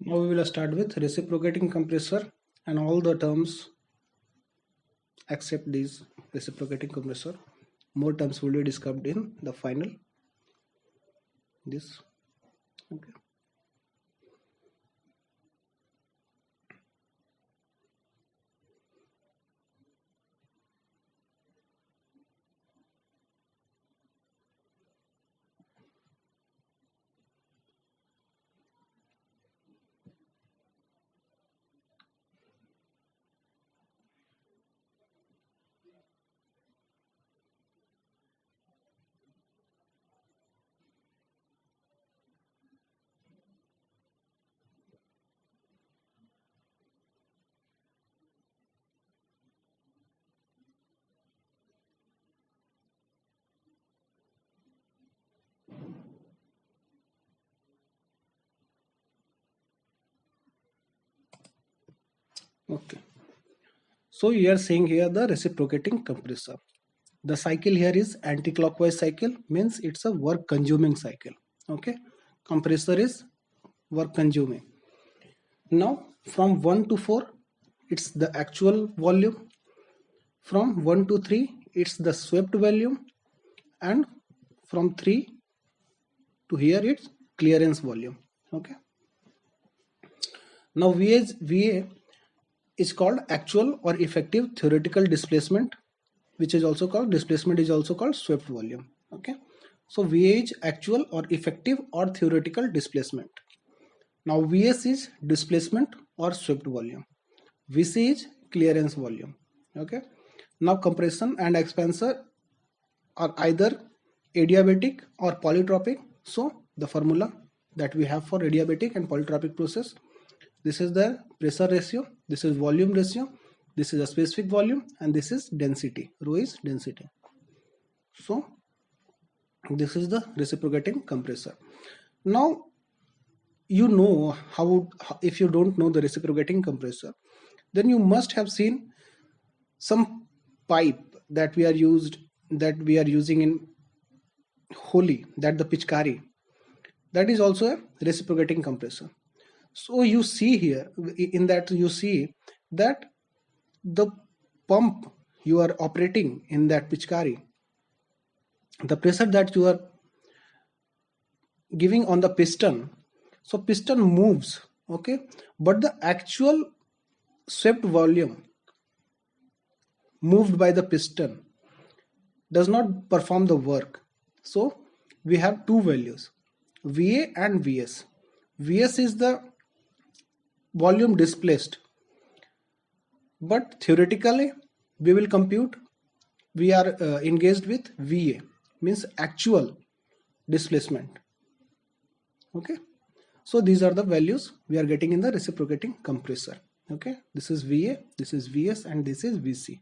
Now we will start with reciprocating compressor and all the terms except these reciprocating compressor. More terms will be discussed in the final. This okay. Okay. So you are saying here the reciprocating compressor. The cycle here is anti-clockwise cycle, means it's a work consuming cycle. Okay. Compressor is work consuming. Now from 1 to 4 it's the actual volume. From 1 to 3 it's the swept volume, and from 3 to here it's clearance volume. Okay. Now VA is called actual or effective theoretical displacement, which is also called displacement is also called swept volume. Okay. So VA is actual or effective or theoretical displacement. Now VS is displacement or swept volume. VC is clearance volume. Okay. Now compression and expansor are either adiabatic or polytropic. So the formula that we have for adiabatic and polytropic process, this is the pressure ratio, this is volume ratio, this is a specific volume, and this is density. Rho is density. So this is the reciprocating compressor. Now you know how, if you don't know the reciprocating compressor, then you must have seen some pipe that we are using in Holi, that the Pichkari, that is also a reciprocating compressor. So you see here, in that you see that the pump you are operating in that Pichkari, the pressure that you are giving on the piston, so piston moves, okay, but the actual swept volume moved by the piston does not perform the work. So we have two values, VA and VS. VS is the volume displaced, but theoretically we will compute, we are engaged with VA, means actual displacement. Okay. So these are the values we are getting in the reciprocating compressor. Okay. This is VA, this is VS, and this is VC.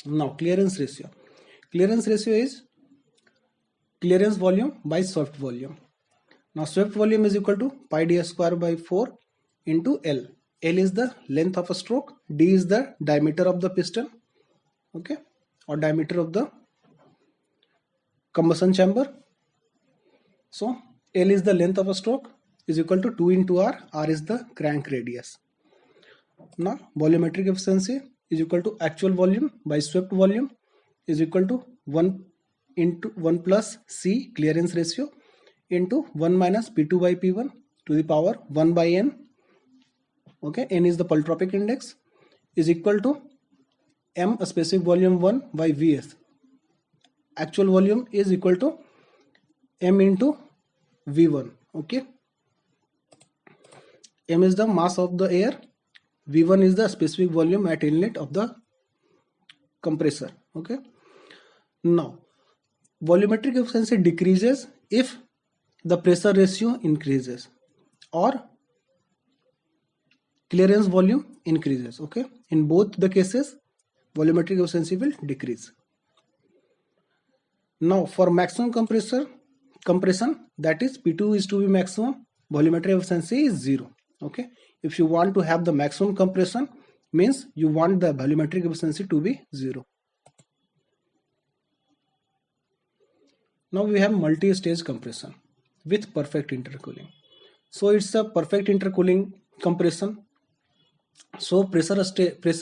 Now clearance ratio. Clearance ratio is clearance volume by swept volume. Now swept volume is equal to pi d square by 4 into L. L is the length of a stroke, D is the diameter of the piston, okay, or diameter of the combustion chamber. So L is the length of a stroke, is equal to 2 into R. R is the crank radius. Now volumetric efficiency is equal to actual volume by swept volume, is equal to 1 into 1 plus C clearance ratio into 1 minus P2 by P1 to the power 1 by N. Okay, N is the polytropic index, is equal to M specific volume 1 by Vs. Actual volume is equal to M into V1. Okay, M is the mass of the air, V1 is the specific volume at inlet of the compressor. Okay. Now volumetric efficiency decreases if the pressure ratio increases or clearance volume increases. Okay, in both the cases volumetric efficiency will decrease. Now for maximum compression, that is P2 is to be maximum, volumetric efficiency is 0. Okay, if you want to have the maximum compression, means you want the volumetric efficiency to be 0. Now we have multi-stage compression. with perfect intercooling. So it's a perfect intercooling compression. So pressure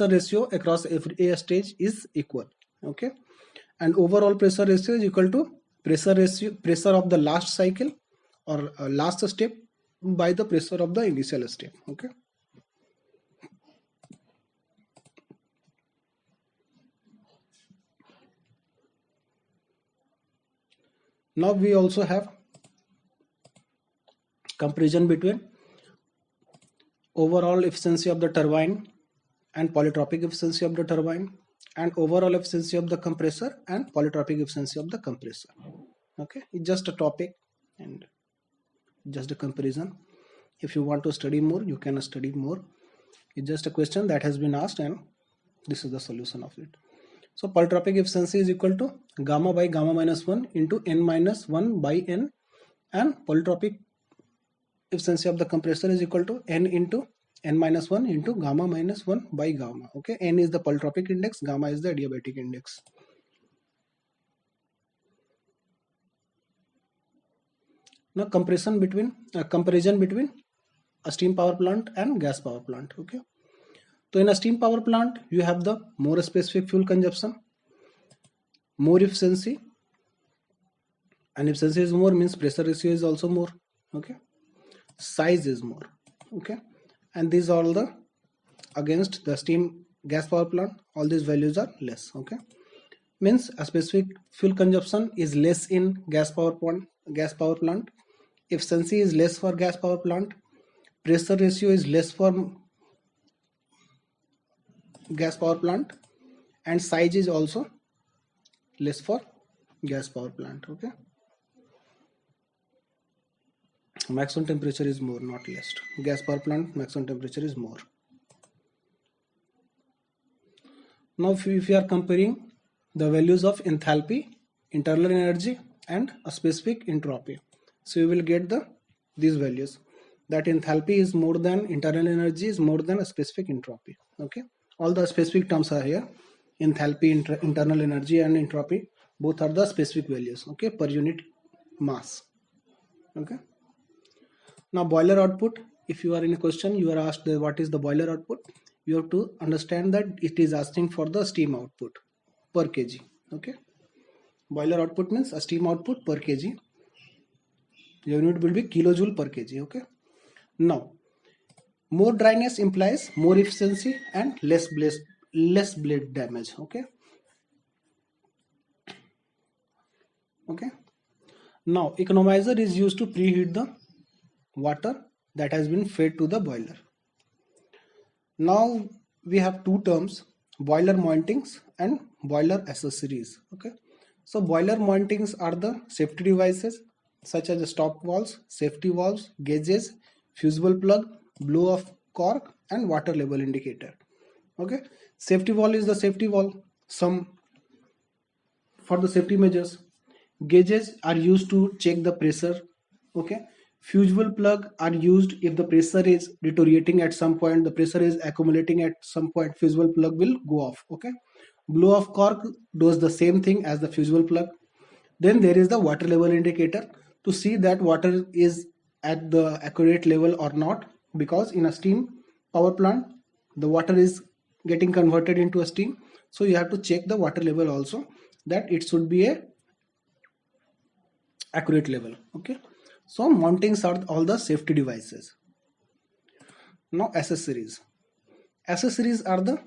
ratio across every a stage is equal. Okay, and overall pressure ratio is equal to pressure of the last cycle or last step by the pressure of the initial step. Okay. Now we also have comparison between overall efficiency of the turbine and polytropic efficiency of the turbine, and overall efficiency of the compressor and polytropic efficiency of the compressor. Okay, it's just a topic and just a comparison. If you want to study more, you can study more. It's just a question that has been asked and this is the solution of it. So polytropic efficiency is equal to gamma by gamma minus 1 into n minus 1 by n, and polytropic efficiency of the compressor is equal to n into n minus 1 into gamma minus 1 by gamma. Okay, n is the polytropic index, gamma is the adiabatic index. Now comparison between a steam power plant and gas power plant. Okay, so in a steam power plant you have the more specific fuel consumption, more efficiency, and efficiency is more means pressure ratio is also more. Okay, size is more. Okay, and these are all the against the steam gas power plant, all these values are less. Okay, means a specific fuel consumption is less in gas power plant, efficiency is less for gas power plant, pressure ratio is less for gas power plant, and size is also less for gas power plant. Okay, maximum temperature is more, not less. Gas power plant maximum temperature is more. Now if you are comparing the values of enthalpy, internal energy, and a specific entropy, so you will get these values, that enthalpy is more than internal energy is more than a specific entropy. Okay, all the specific terms are here. Enthalpy, internal energy, and entropy, both are the specific values. Okay, per unit mass. Okay, now boiler output, if you are in a question, you are asked what is the boiler output, you have to understand that it is asking for the steam output per kg. Okay, boiler output means a steam output per kg, unit will be kilojoule per kg. Okay, now more dryness implies more efficiency and less blade damage. Okay, now economizer is used to preheat the water that has been fed to the boiler. Now we have two terms, boiler mountings and boiler accessories. Okay, so boiler mountings are the safety devices such as stop valves, safety valves, gauges, fusible plug, blow off cork, and water level indicator. Okay, safety valve is the safety valve, some for the safety measures. Gauges are used to check the pressure. Okay, fusible plug are used if the pressure is deteriorating at some point, the pressure is accumulating at some point, fusible plug will go off. Okay, blow off cork does the same thing as the fusible plug. Then there is the water level indicator to see that water is at the accurate level or not, because in a steam power plant the water is getting converted into a steam, so you have to check the water level also, that it should be a accurate level. Okay, so mountings are all the safety devices. Now accessories are the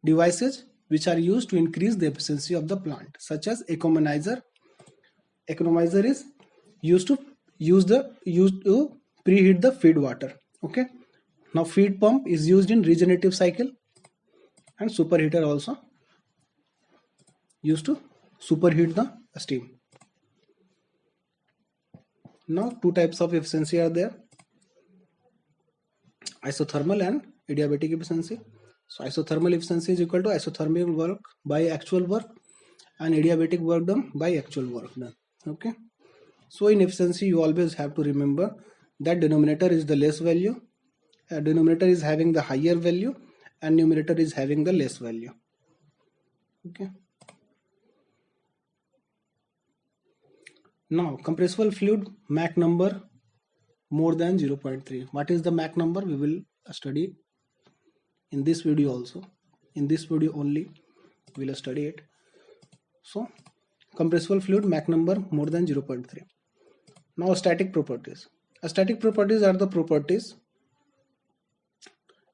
devices which are used to increase the efficiency of the plant, such as economizer. Economizer is used to preheat the feed water. Okay, now feed pump is used in regenerative cycle, and superheater also used to superheat the steam. Now two types of efficiency are there, isothermal and adiabatic efficiency. So isothermal efficiency is equal to isothermal work by actual work, and adiabatic work done by actual work done. Okay, so in efficiency you always have to remember that denominator is the less value, denominator is having the higher value, and numerator is having the less value. Okay, Now compressible fluid Mach number more than 0.3. What is the Mach number? We will study in this video also. In this video only we will study it. So compressible fluid Mach number more than 0.3. Now static properties. Static properties are the properties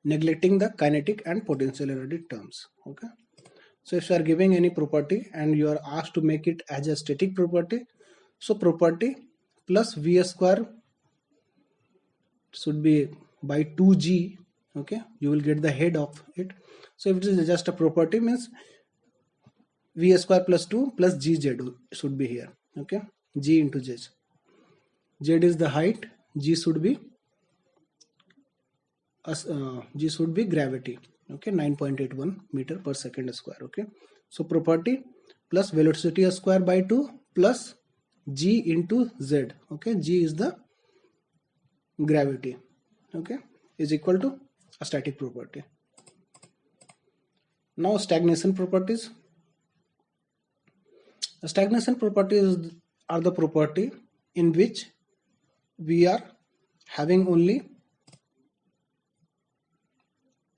neglecting the kinetic and potential energy terms. Okay. So if you are giving any property and you are asked to make it as a static property, so property plus V square should be by 2g. Okay, you will get the head of it. So if it is just a property, means V square plus 2 plus gz should be here. Okay, g into z. Z is the height, g should be gravity. Okay, 9.81 meter per second square. Okay, so property plus velocity square by 2 plus g into z. Okay, g is the gravity. Okay, is equal to a static property. Now stagnation properties. Stagnation properties are the property in which we are having only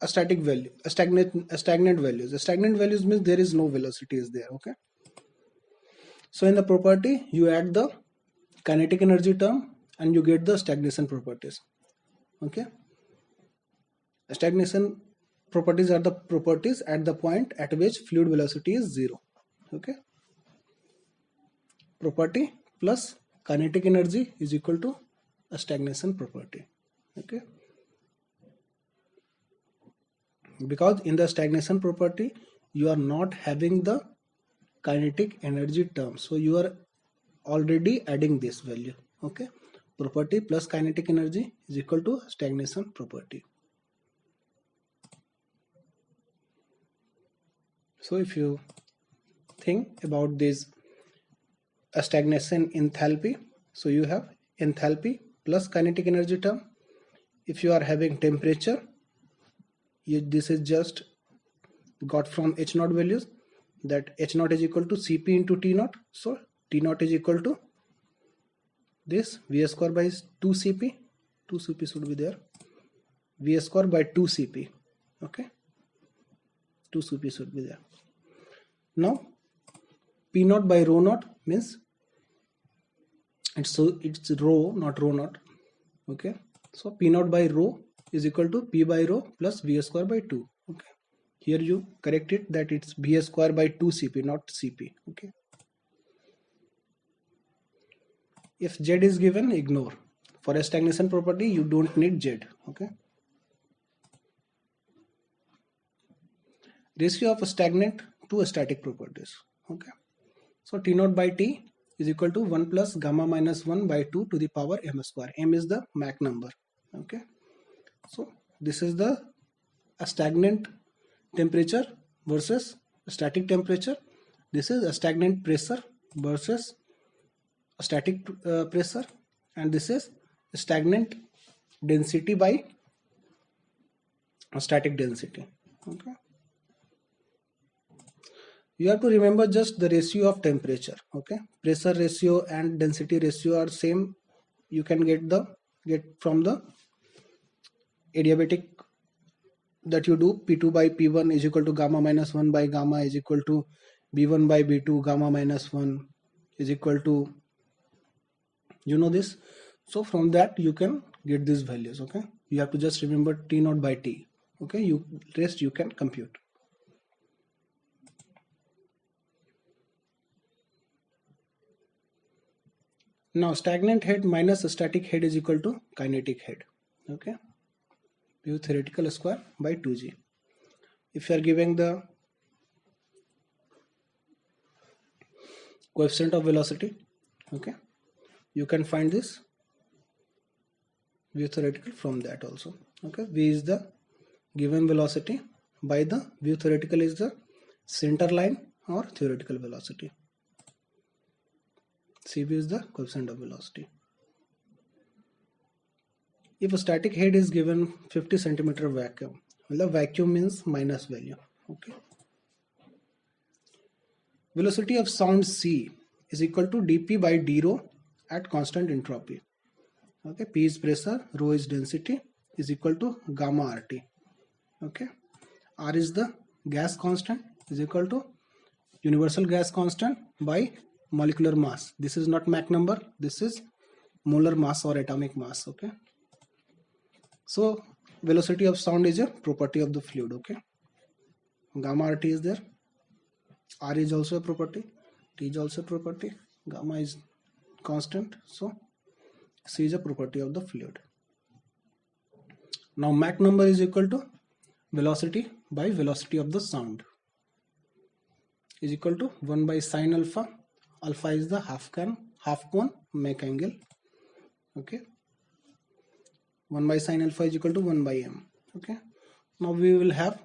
a static value, a stagnant values. The stagnant values means there is no velocity is there. Okay, so in the property you add the kinetic energy term and you get the stagnation properties. Okay, stagnation properties are the properties at the point at which fluid velocity is 0. Okay, property plus kinetic energy is equal to a stagnation property. Okay, because in the stagnation property you are not having the kinetic energy term, so you are already adding this value. Okay, property plus kinetic energy is equal to stagnation property. So if you think about this stagnation enthalpy, so you have enthalpy plus kinetic energy term. If you are having temperature, this is just got from H naught values, that H naught is equal to Cp into T naught. So T naught is equal to this V square by 2 Cp. 2 Cp should be there. V square by 2 Cp. Okay, 2 Cp should be there. Now P naught by rho naught means it's rho, not rho naught. Okay, so P naught by rho is equal to P by rho plus V square by 2. Okay, here you correct it that it's V square by 2 Cp, not Cp. Okay, if Z is given, ignore. For a stagnation property you don't need Z. Okay, ratio of a stagnant to a static properties. Okay, so T naught by T is equal to 1 plus gamma minus 1 by 2 to the power m square. M is the Mach number. Okay, so this is the stagnant temperature versus static temperature. This is a stagnant pressure versus a static pressure, and this is stagnant density by a static density. Okay, you have to remember just the ratio of temperature. Okay, pressure ratio and density ratio are same. You can get from the adiabatic that you do. P2 by P1 is equal to gamma minus 1 by gamma is equal to B1 by B2 gamma minus 1 is equal to, you know this. So from that you can get these values. Okay, you have to just remember T naught by T. Okay, rest you can compute. Now stagnant head minus static head is equal to kinetic head. Okay, mu theoretical square by 2g. If you are giving the coefficient of velocity, okay, you can find this mu theoretical from that also. Okay, v is the given velocity by the mu theoretical is the center line or theoretical velocity. Cv is the coefficient of velocity. If a static head is given 50 centimeter vacuum, well, the vacuum means minus value. Okay, velocity of sound c is equal to dp by d rho at constant entropy. Okay, P is pressure, rho is density, is equal to gamma RT. Okay, R is the gas constant, is equal to universal gas constant by molecular mass. This is not Mach number, this is molar mass or atomic mass. Okay, so velocity of sound is a property of the fluid. Okay, gamma RT is there, R is also a property, T is also a property, gamma is constant, so C is a property of the fluid. Now Mach number is equal to velocity by velocity of the sound, is equal to 1 by sine alpha. Alpha is the half cone Mach angle. Okay, 1 by sine alpha is equal to 1 by m. Okay, now we will have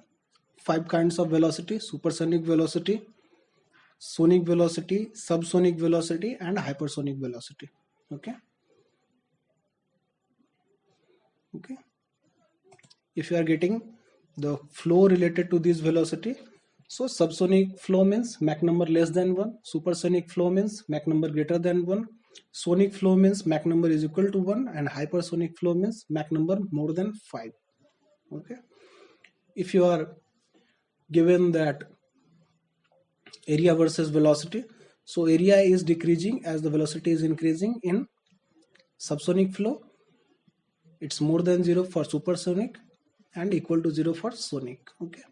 5 kinds of velocity: supersonic velocity, sonic velocity, subsonic velocity, and hypersonic velocity. Okay, if you are getting the flow related to this velocity, so subsonic flow means Mach number less than 1, supersonic flow means Mach number greater than 1, sonic flow means Mach number is equal to 1, and hypersonic flow means Mach number more than 5. Okay, if you are given that area versus velocity, so area is decreasing as the velocity is increasing in subsonic flow. It's more than 0 for supersonic and equal to 0 for sonic. Okay,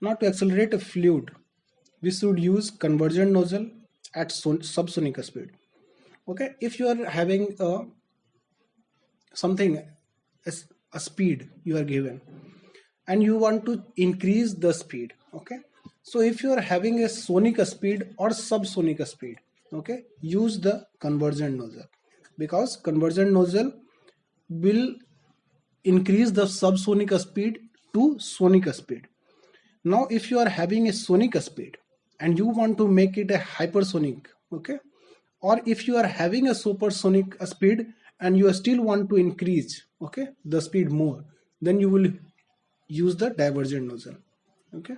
now to accelerate a fluid, we should use convergent nozzle at subsonic speed. Okay, if you are having a speed you are given and you want to increase the speed, okay, so if you are having a sonic speed or subsonic speed, okay, use the convergent nozzle, because convergent nozzle will increase the subsonic speed to sonic speed. Now if you are having a sonic speed and you want to make it a hypersonic, okay, or if you are having a supersonic speed and you still want to increase, okay, the speed more, then you will use the divergent nozzle. Okay,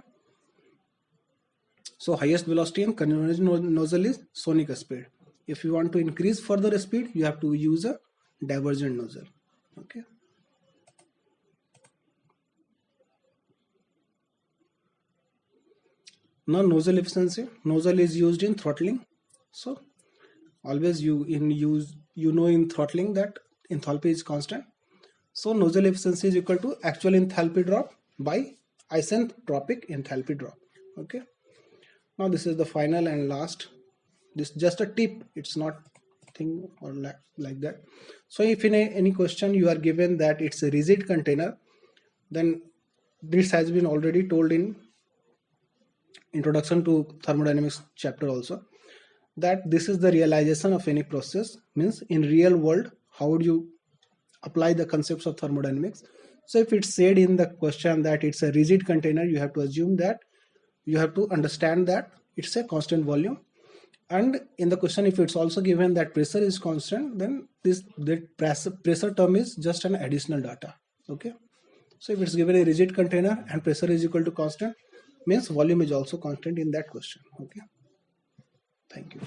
so highest velocity in convergent nozzle is sonic speed. If you want to increase further speed, you have to use a divergent nozzle. Okay, now nozzle efficiency. Nozzle is used in throttling. So always in throttling that enthalpy is constant. So nozzle efficiency is equal to actual enthalpy drop by isentropic enthalpy drop. Okay, now this is the final and last. This is just a tip, it's not thing or like that. So if in any question you are given that it's a rigid container, then this has been already told in introduction to thermodynamics chapter also, that this is the realization of any process, means in real world how would you apply the concepts of thermodynamics. So if it's said in the question that it's a rigid container, you have to assume that you have to understand that it's a constant volume, and in the question if it's also given that pressure is constant, then pressure term is just an additional data. Okay, so if it's given a rigid container and pressure is equal to constant, means volume is also constant in that question. Okay, thank you.